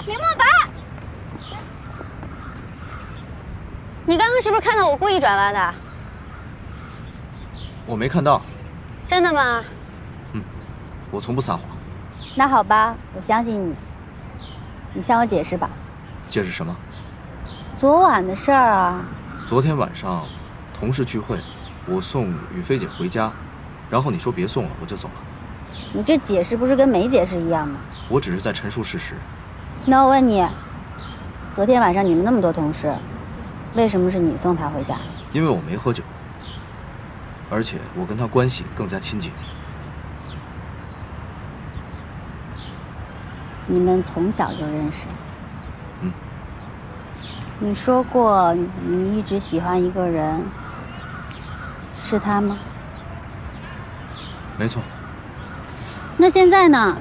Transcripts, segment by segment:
林墨白，你刚刚是不是看到我故意转弯的？我没看到。真的吗？我从不撒谎。那好吧，我相信你。你向我解释吧。解释什么？昨晚的事儿啊。昨天晚上，同事聚会，我送雨菲姐回家，然后你说别送了，我就走了。你这解释不是跟没解释一样吗？我只是在陈述事实。那我问你，昨天晚上你们那么多同事，为什么是你送她回家？因为我没喝酒，而且我跟她关系更加亲近。你们从小就认识？你说过你一直喜欢一个人，是他吗？没错。那现在呢？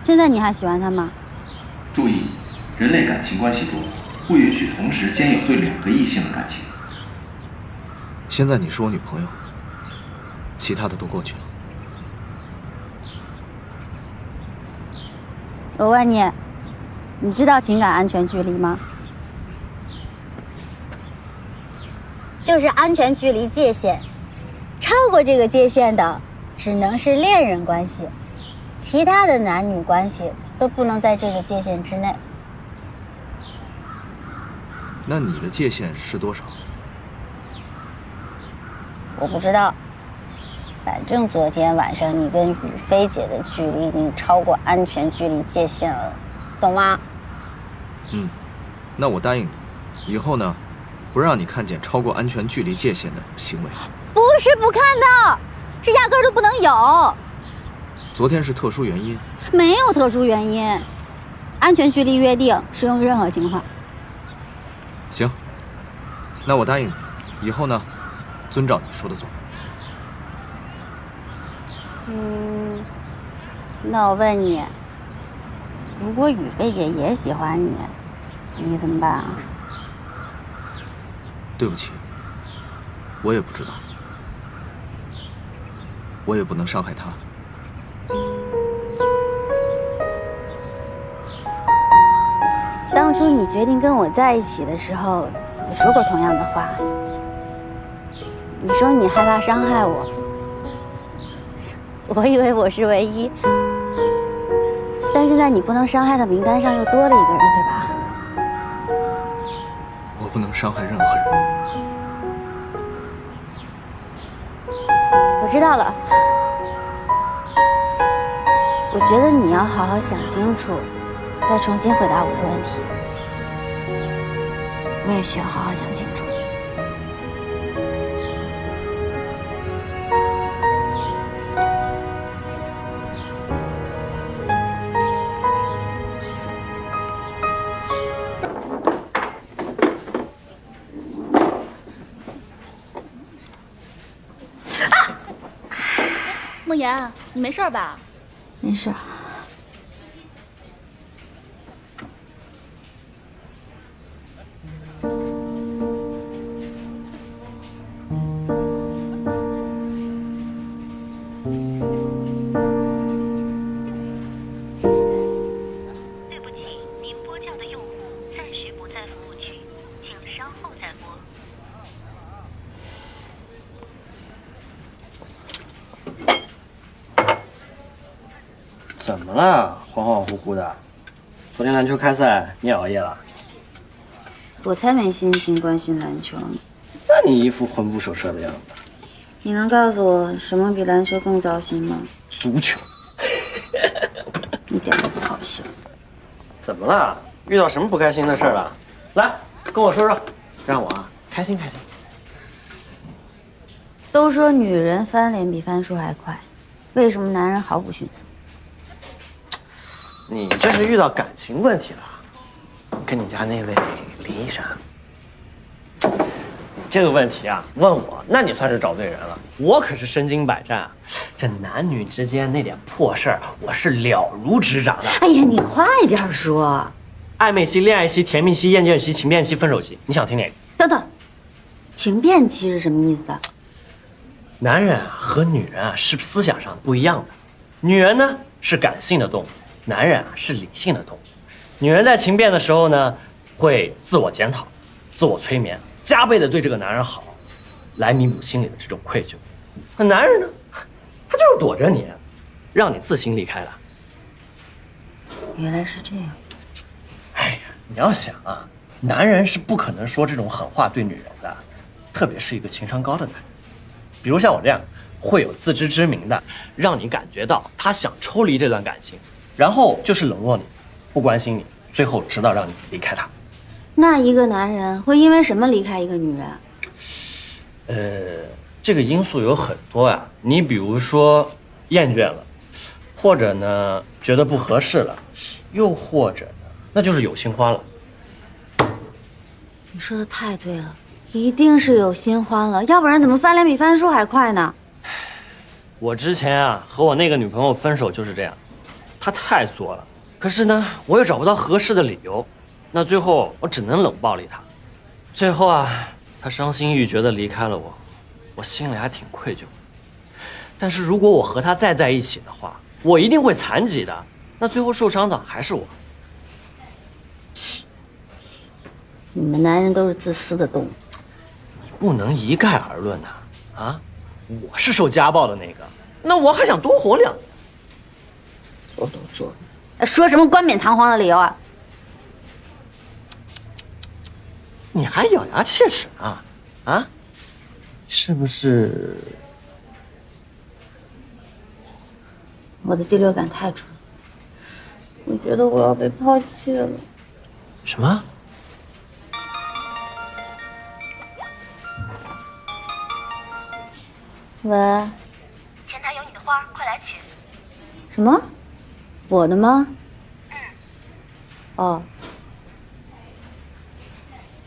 现在你还喜欢他吗？注意，人类感情关系多，不允许同时兼有对2个异性的感情。现在你是我女朋友，其他的都过去了。我问你，你知道情感安全距离吗？就是安全距离界限，超过这个界限的，只能是恋人关系，其他的男女关系都不能在这个界限之内。那你的界限是多少？我不知道，反正昨天晚上你跟雨菲姐的距离已经超过安全距离界限了，懂吗？那我答应你，以后呢，不让你看见超过安全距离界限的行为。不是不看的，是压根儿都不能有。昨天是特殊原因。没有特殊原因，安全距离约定适用于任何情况。行，那我答应你，以后呢，遵照你说的做。那我问你，如果雨菲姐也喜欢你，你怎么办啊？对不起，我也不知道，我也不能伤害她。当初你决定跟我在一起的时候，也说过同样的话。你说你害怕伤害我，我以为我是唯一，但现在你不能伤害的名单上又多了一个人，对吧？我不能伤害任何人。我知道了，我觉得你要好好想清楚，再重新回答我的问题。我也需要好好想清楚。梦妍，你没事吧？没事。对不起，您拨叫的用户暂时不在服务区，请稍后再拨。怎么了？恍恍惚惚的。昨天篮球开赛，你也熬夜了？我才没心情关心篮球呢。那你一副魂不守舍的样子。你能告诉我什么比篮球更糟心吗？足球。一点都不好笑。怎么了？遇到什么不开心的事了？来，跟我说说，让我开心开心。都说女人翻脸比翻书还快，为什么男人毫不逊色？你这是遇到感情问题了，跟你家那位林医生。你这个问题啊，问我，那你算是找对人了。我可是身经百战啊，这男女之间那点破事儿，我是了如指掌的。哎呀，你快点说！暧昧期、恋爱期、甜蜜期、厌倦期、情变期、分手期，你想听哪个？等等，情变期是什么意思啊？男人啊和女人啊是思想上不一样的，女人呢是感性的动物，男人啊是理性的动物。女人在情变的时候呢，会自我检讨、自我催眠，加倍的对这个男人好，来弥补心里的这种愧疚。可男人呢，他就是躲着你，让你自行离开的。原来是这样。哎呀，你要想啊，男人是不可能说这种狠话对女人的，特别是一个情商高的男人。比如像我这样，会有自知之明的，让你感觉到他想抽离这段感情，然后就是冷落你，不关心你，最后直到让你离开他。那一个男人会因为什么离开一个女人？这个因素有很多呀。你比如说厌倦了，或者呢觉得不合适了，又或者呢那就是有新欢了。你说的太对了，一定是有新欢了，要不然怎么翻脸比翻书还快呢？我之前啊和我那个女朋友分手就是这样，她太作了，可是呢我又找不到合适的理由，那最后我只能冷暴力她。最后啊她伤心欲绝的离开了我，我心里还挺愧疚。但是如果我和她再在一起的话，我一定会残疾的，那最后受伤的还是我。你们男人都是自私的动物。不能一概而论呐！啊，我是受家暴的那个，那我还想多活2年。做都做了，说什么冠冕堂皇的理由啊？你还咬牙切齿呢？啊，是不是？我的第六感太准，我觉得我要被抛弃了。什么？喂，前台有你的花，快来取。什么？我的吗？哦，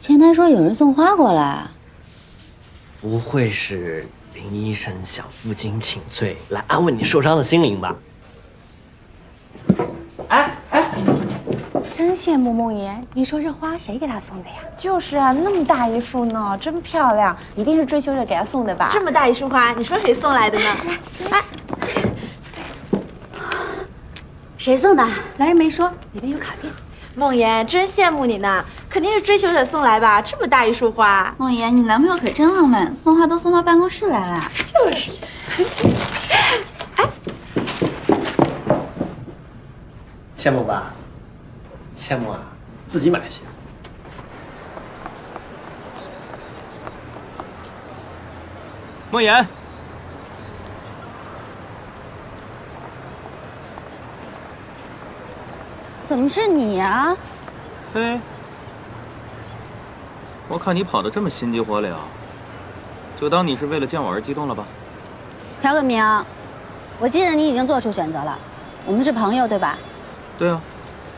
前台说有人送花过来。不会是林医生想负荆请罪来安慰你受伤的心灵吧？哎，真羡慕梦妍，你说这花谁给她送的呀？就是啊，那么大一束呢，真漂亮，一定是追求者给她送的吧？这么大一束花，你说谁送来的呢？来，谁送的？来人没说，里面有卡片。梦妍，真羡慕你呢，肯定是追求者送来吧？这么大一束花，梦妍，你男朋友可真浪漫，送花都送到办公室来了。就是。羡慕吧？羡慕啊，自己买去。梦妍，怎么是你啊？嘿，我看你跑得这么心急火燎，就当你是为了见我而激动了吧？乔可明，我记得你已经做出选择了，我们是朋友对吧？对啊。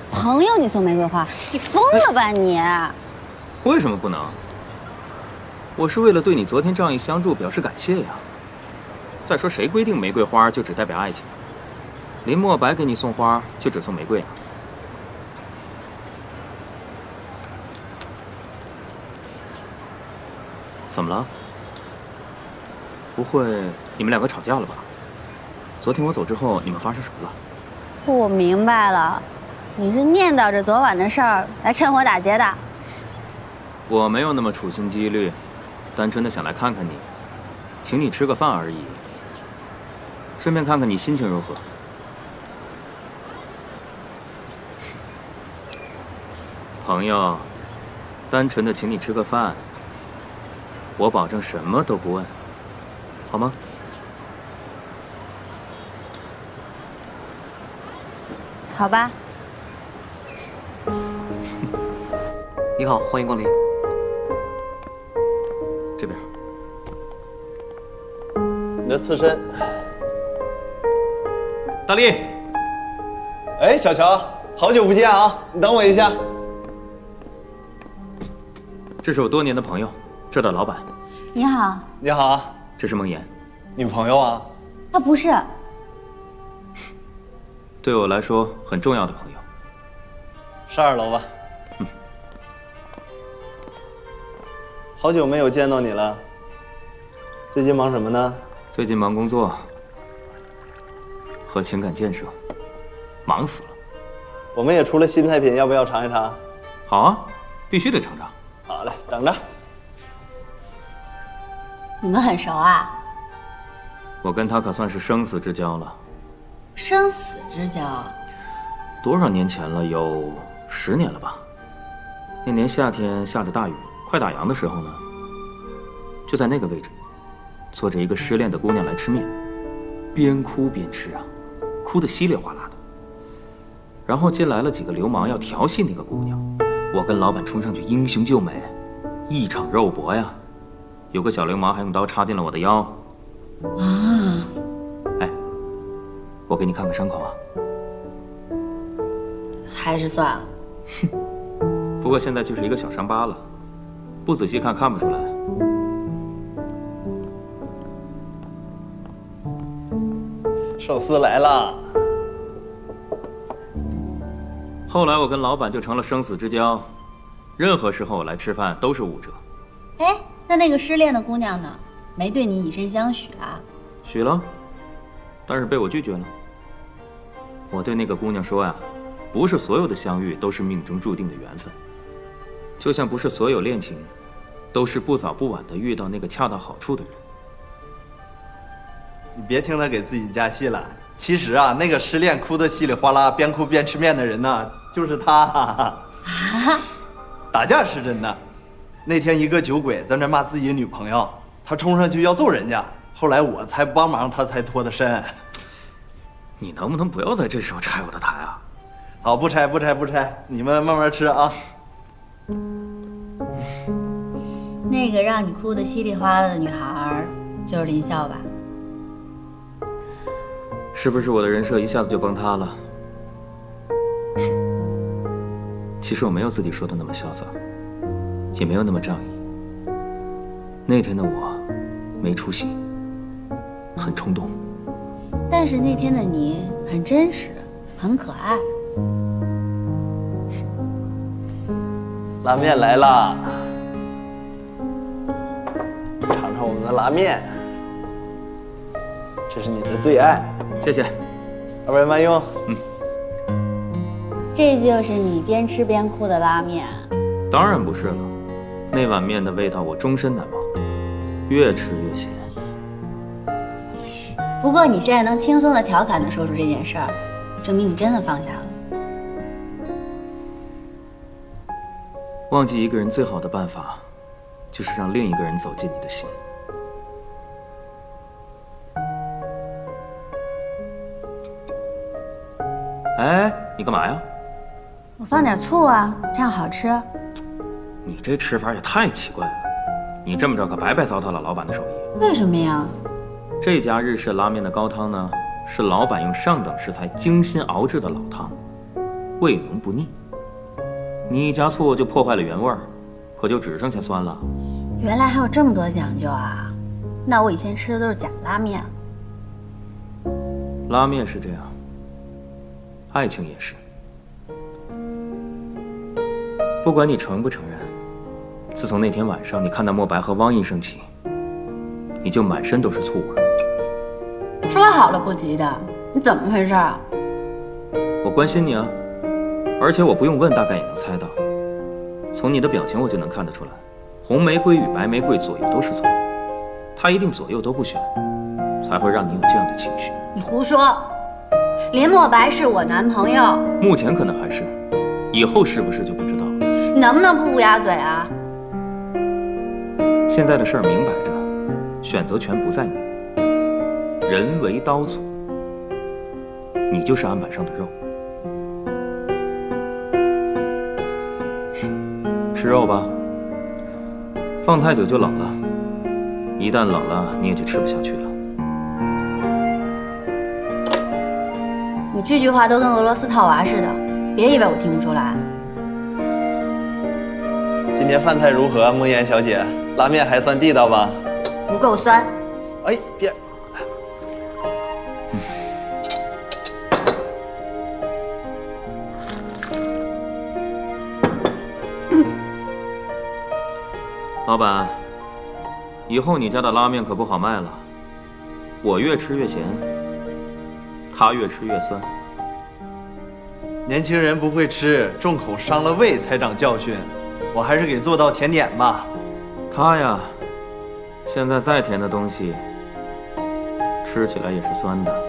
朋友你送玫瑰花，你疯了吧你？为什么不能？我是为了对你昨天仗义相助表示感谢呀。再说谁规定玫瑰花就只代表爱情？林墨白给你送花就只送玫瑰啊？怎么了？不会你们两个吵架了吧？昨天我走之后，你们发生什么了？我明白了，你是念叨着昨晚的事儿来趁火打劫的。我没有那么处心积虑，单纯的想来看看你，请你吃个饭而已，顺便看看你心情如何。朋友，单纯的请你吃个饭，我保证什么都不问，好吗？好吧。你好，欢迎光临。这边。你的刺身。大力。哎，小乔，好久不见啊！你等我一下。这是我多年的朋友，这儿的老板。你好。你好啊。这是梦妍。女朋友啊？啊，不是。对我来说很重要的朋友。上2楼吧。好久没有见到你了，最近忙什么呢？最近忙工作和情感建设，忙死了。我们也出了新菜品，要不要尝一尝？好啊，必须得尝尝。好嘞，等着。你们很熟啊？我跟他可算是生死之交了。生死之交？多少年前了？有10年了吧？那年夏天下着大雨，快打烊的时候呢，就在那个位置，坐着一个失恋的姑娘来吃面，边哭边吃啊，哭得稀里哗啦的。然后进来了几个流氓要调戏那个姑娘，我跟老板冲上去英雄救美，一场肉搏呀。有个小流氓还用刀插进了我的腰。啊！哎，我给你看看伤口啊。还是算了。不过现在就是一个小伤疤了，不仔细看看不出来。寿司来了。后来我跟老板就成了生死之交，任何时候我来吃饭都是5折。哎，那个失恋的姑娘呢？没对你以身相许啊？许了，但是被我拒绝了。我对那个姑娘说呀，不是所有的相遇都是命中注定的缘分，就像不是所有恋情都是不早不晚的遇到那个恰到好处的人。你别听他给自己加戏了，其实啊，那个失恋哭得稀里哗啦、边哭边吃面的人呢，就是他。啊？打架是真的。那天一个酒鬼在那骂自己女朋友，他冲上去要揍人家，后来我才帮忙，他才脱的身。你能不能不要在这时候拆我的台啊？好，不拆，你们慢慢吃啊。那个让你哭得稀里哗啦的女孩，就是林笑吧？是不是我的人设一下子就崩塌了？其实我没有自己说的那么潇洒，也没有那么仗义。那天的我没出息，很冲动。但是那天的你很真实，很可爱。拉面来了，尝尝我们的拉面，这是你的最爱。谢谢，二位慢用。这就是你边吃边哭的拉面？当然不是了，那碗面的味道我终身难忘，越吃越咸。不过你现在能轻松的调侃的说出这件事儿，证明你真的放下了。忘记一个人最好的办法，就是让另一个人走进你的心。哎，你干嘛呀？我放点醋啊，这样好吃。你这吃法也太奇怪了，你这么着可白白糟蹋了老板的手艺。为什么呀？这家日式拉面的高汤呢，是老板用上等食材精心熬制的老汤，味浓不腻。你一加醋就破坏了原味儿，可就只剩下酸了。原来还有这么多讲究啊！那我以前吃的都是假拉面。拉面是这样，爱情也是。不管你承不承认，自从那天晚上你看到莫白和汪医生起，你就满身都是醋味。说好了不急的，你怎么回事啊？我关心你啊，而且我不用问，大概也能猜到。从你的表情我就能看得出来，红玫瑰与白玫瑰左右都是错，他一定左右都不选，才会让你有这样的情绪。你胡说！林墨白是我男朋友，目前可能还是，以后是不是就不知道了。你能不能不乌鸦嘴啊？现在的事儿明摆着，选择权不在你，人为刀俎，你就是案板上的肉。吃肉吧，放太久就冷了，一旦冷了你也就吃不下去了。你句句话都跟俄罗斯套娃似的，别以为我听不出来。今天饭菜如何，梦妍小姐？拉面还算地道吧？不够酸。哎，别。老板，以后你家的拉面可不好卖了，我越吃越咸，他越吃越酸。年轻人不会吃，重口伤了胃才长教训。我还是给做道甜点吧。他呀，现在再甜的东西，吃起来也是酸的。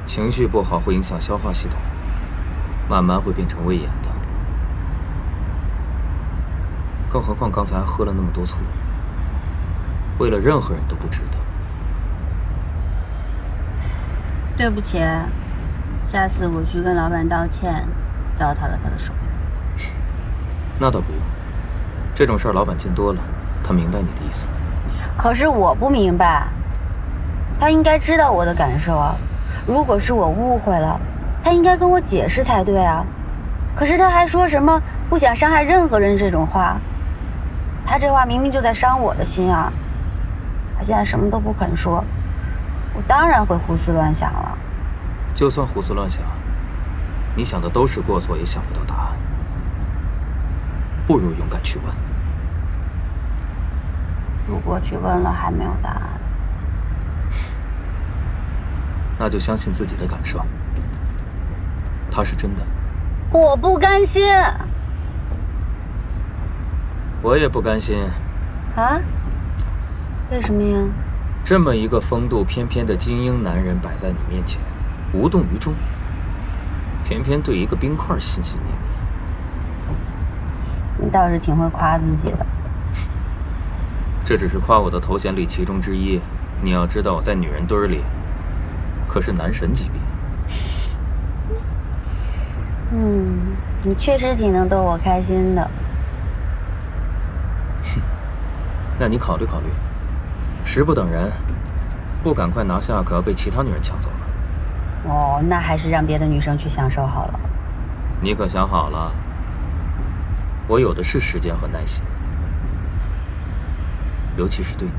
情绪不好会影响消化系统，慢慢会变成胃炎的。更何况刚才还喝了那么多醋，为了任何人都不值得。对不起，下次我去跟老板道歉，糟蹋了他的手艺。那倒不用，这种事儿老板见多了，他明白你的意思。可是我不明白，他应该知道我的感受啊。如果是我误会了，他应该跟我解释才对啊。可是他还说什么不想伤害任何人这种话，他这话明明就在伤我的心啊。他现在什么都不肯说，我当然会胡思乱想了。就算胡思乱想，你想的都是过错，也想不到答案。不如勇敢去问。如果去问了还没有答案，那就相信自己的感受，它是真的。我不甘心。我也不甘心。啊？为什么呀？这么一个风度翩翩的精英男人摆在你面前，无动于衷，偏偏对一个冰块心心念念。你倒是挺会夸自己的。这只是夸我的头衔里其中之一。你要知道，我在女人堆里可是男神级别。你确实挺能逗我开心的。那你考虑考虑，时不等人，不赶快拿下，可要被其他女人抢走了。哦，那还是让别的女生去享受好了。你可想好了？我有的是时间和耐心，尤其是对你。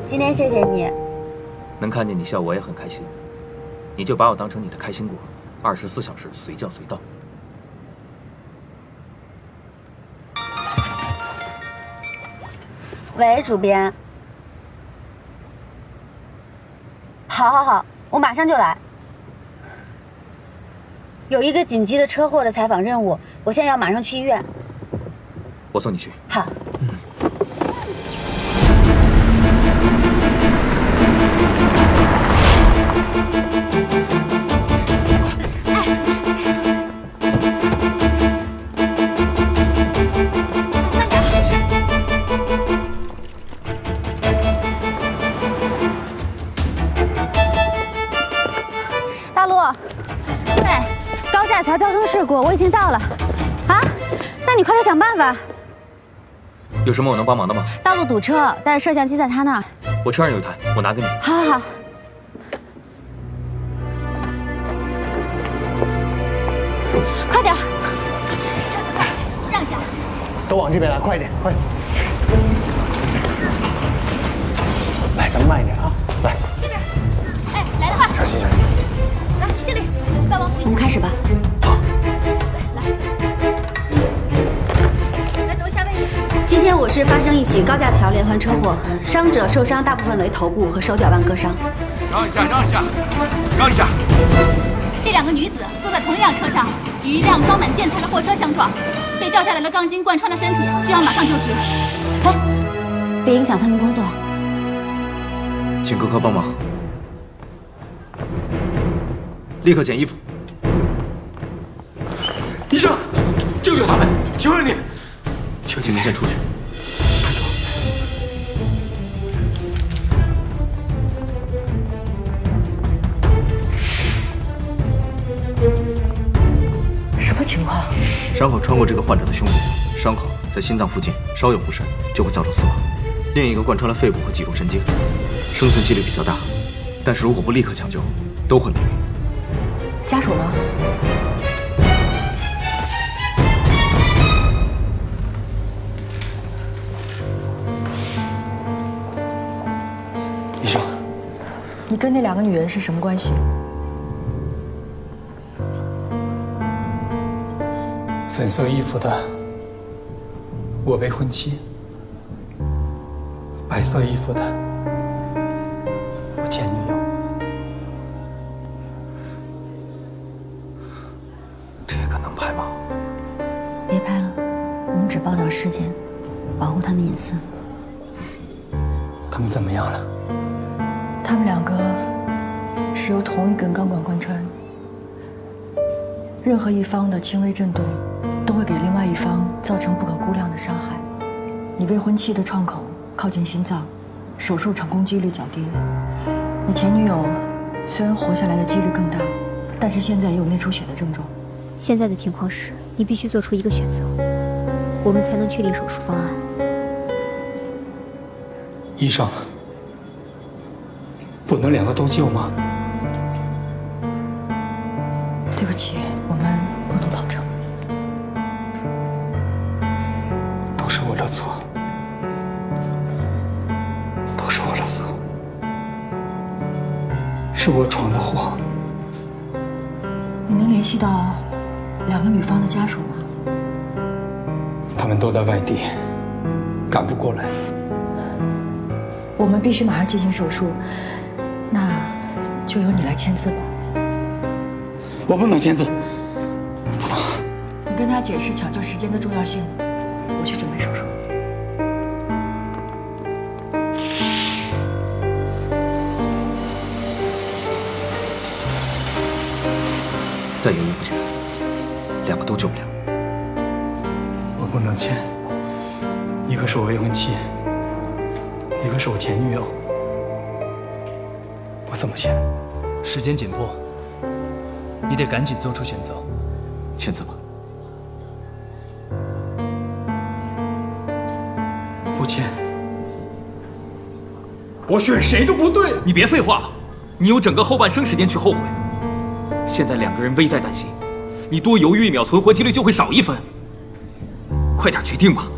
今天谢谢你，能看见你笑，我也很开心。你就把我当成你的开心果，24小时随叫随到。喂，主编。好，我马上就来。有一个紧急的车祸的采访任务，我现在要马上去医院。我送你去。好。大陆，对，高架桥交通事故，我已经到了。啊，那你快点想办法。有什么我能帮忙的吗？道路堵车，但是摄像机在他那儿。我车上有一台，我拿给你。好。快点！让一下。都往这边来，快点，快点！来，咱们慢一点啊！来，这边。哎，来了吧？小心，小心。来，这里，再往回。我们开始吧。好。来，走一下位置。今天我市发生一起高架桥连环车祸，伤者受伤大部分为头部和手脚腕割伤。让一下，让一下，让一下！这两个女子坐在同一辆车上，与一辆装满建材的货车相撞，被掉下来的钢筋贯穿了身体，需要马上救治。哎，别影响他们工作。请哥哥帮忙，立刻捡衣服。医生，救救他们！求求你！请您先出去。什么情况？伤口穿过这个患者的胸部，伤口在心脏附近，稍有不慎就会造成死亡。另一个贯穿了肺部和脊柱神经，生存几率比较大，但是如果不立刻抢救，都会毙命。家属呢？跟那2个女人是什么关系？粉色衣服的，我未婚妻；白色衣服的，我前女友。这个能拍吗？别拍了，我们只报道事件，保护他们隐私。他们怎么样了？他们2个是由同一根钢管贯穿，任何一方的轻微震动都会给另外一方造成不可估量的伤害。你未婚妻的创口靠近心脏，手术成功几率较低。你前女友虽然活下来的几率更大，但是现在也有内出血的症状。现在的情况是，你必须做出一个选择，我们才能确定手术方案。医生，不能2个都救吗？对不起，我们不能保证。都是我的错，都是我的错，是我闯的祸。你能联系到2个女方的家属吗？他们都在外地，赶不过来。我们必须马上进行手术，那就由你来签字吧。我不能签字，不能。你跟他解释抢救时间的重要性，我去准备手术。再犹豫不决，2个都救不了。我不能签，一个是我未婚妻，一个是我前女友，我怎么签？时间紧迫，你得赶紧做出选择。签字吧。不签，我选谁都不对。你别废话了，你有整个后半生时间去后悔。现在2个人危在旦夕，你多犹豫1秒，存活几率就会少1分。快点决定吧。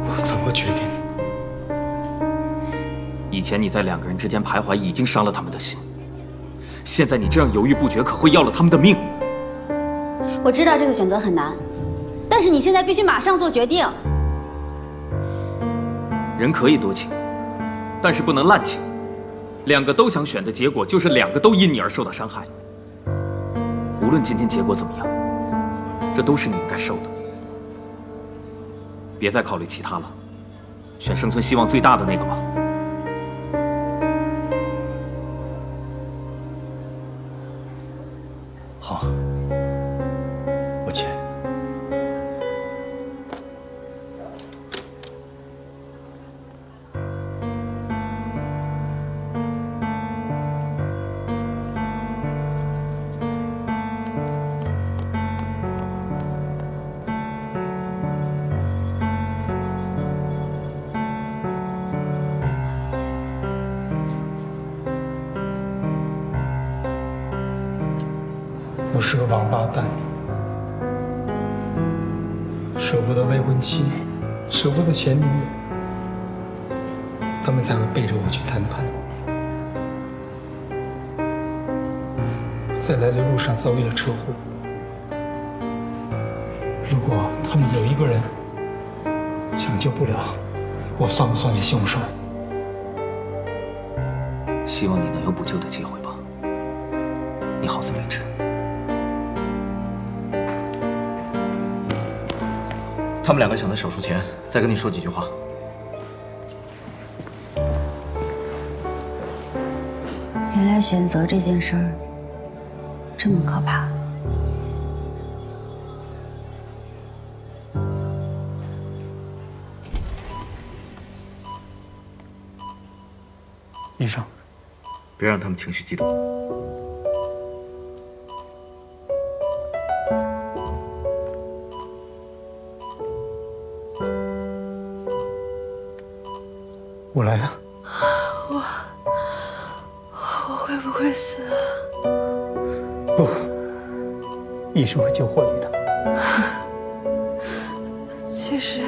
我怎么决定？以前你在2个人之间徘徊，已经伤了他们的心。现在你这样犹豫不决，可会要了他们的命。我知道这个选择很难，但是你现在必须马上做决定。人可以多情，但是不能滥情。2个都想选的结果，就是2个都因你而受到伤害。无论今天结果怎么样，这都是你应该受的。别再考虑其他了，选生存希望最大的那个吧。好，我签。我是个王八蛋，舍不得未婚妻，舍不得前女友，他们才会背着我去谈判。在来的路上遭遇了车祸，如果他们有1个人抢救不了，我算不算是凶手？希望你能有补救的机会吧。你好自为之。他们2个想在手术前再跟你说几句话。原来选择这件事儿这么可怕。医生，别让他们情绪激动。我来了。我会不会死啊？不，医生会救活你的。其实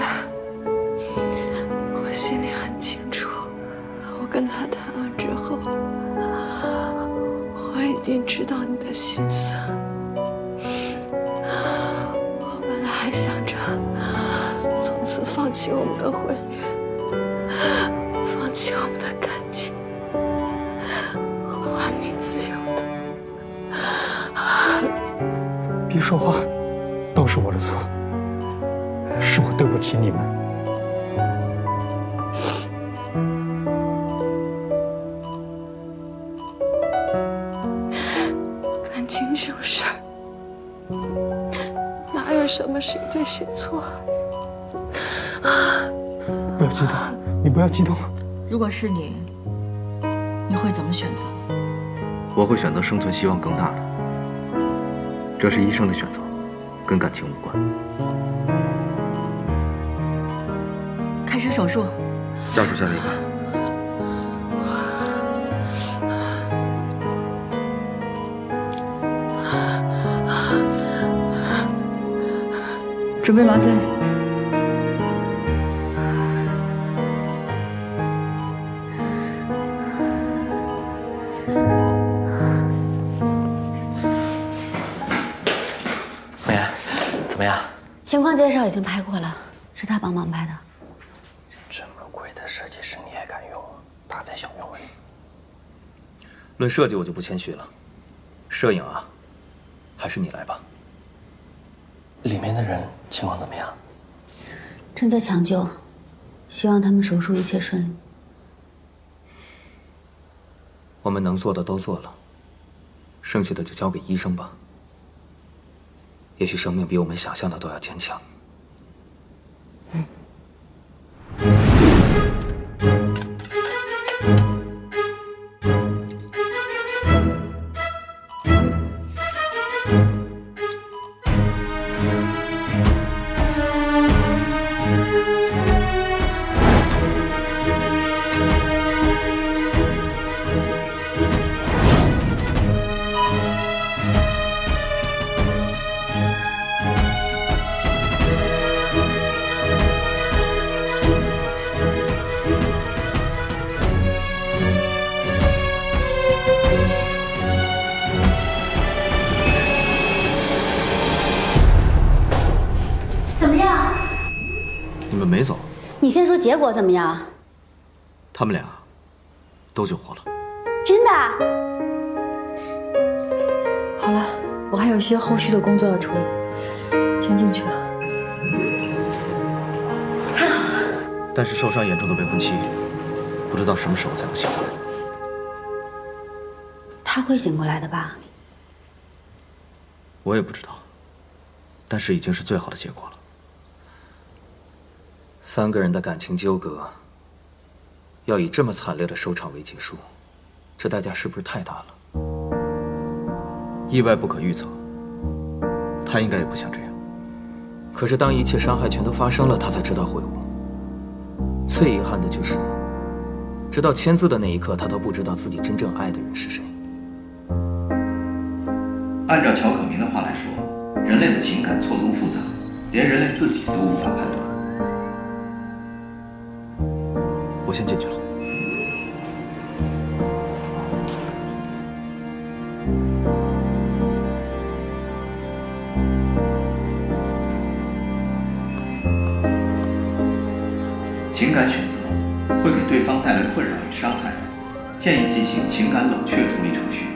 我心里很清楚，我跟他谈完之后，我已经知道你的心思。我本来还想着从此放弃我们的婚约，放弃我们的感情，还你自由的。别说话，都是我的错，是我对不起你们。感情这种事儿，哪有什么谁对谁错？不要激动，你不要激动。如果是你，你会怎么选择？我会选择生存希望更大的，这是医生的选择，跟感情无关。开始手术。家属下面一看。准备麻醉。美颜，怎么样？情况介绍已经拍过了，是他帮忙拍的。这么贵的设计师你也敢用，他才想用你。论设计我就不谦虚了，摄影啊，还是你来吧。里面的人情况怎么样？正在抢救，希望他们手术一切顺利。我们能做的都做了，剩下的就交给医生吧。也许生命比我们想象的都要坚强。没走，你先说结果怎么样？他们俩都救活了。真的？好了，我还有一些后续的工作要处理，先进去了。太好了。但是受伤严重的未婚妻，不知道什么时候才能醒过来。他会醒过来的吧？我也不知道，但是已经是最好的结果了。3个人的感情纠葛，要以这么惨烈的收场为结束，这代价是不是太大了？意外不可预测，他应该也不想这样。可是当一切伤害全都发生了，他才知道悔悟。最遗憾的就是，直到签字的那一刻，他都不知道自己真正爱的人是谁。按照乔可明的话来说，人类的情感错综复杂，连人类自己都无法判断。我先进去了。情感选择会给对方带来困扰与伤害，建议进行情感冷却处理程序。